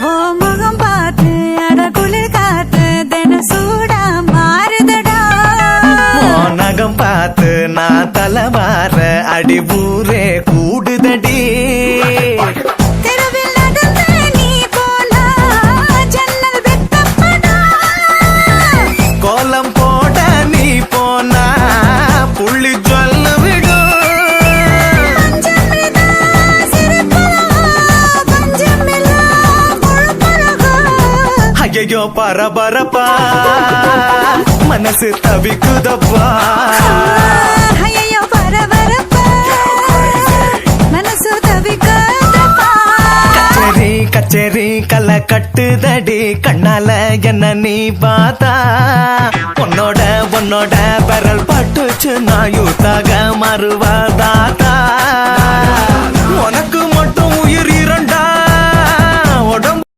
ஓ முகம் பார்த்து அட குளிர் காத்து தின சூடா மாறுதடா. நகம் பார்த்து நான் தலைவார அடி ஊரே கூடுதடி. தெருவில் நடந்து நீ போனா ஜன்னல் வெட்டப்படா. கோலம் போட நீ போனா புள்ளி சொல்ல விடும். பஞ்சமிதா சிரிப்பழகா, பஞ்சமில்லா முழுப்பழகா. ஐயோ பரபரப்பா மனசு தவிக்குதப்பா. ஐயையோ பரபரப்பா மனசு தவிக்குதப்பா. கச்சேரி கச்சேரி கலை கட்டுதடி கண்ணால என்ன நீ பார்த்தா. உன்னோட விரல் பட்டுச்சு நான் யூத்தாக மறுவாதாத்தா.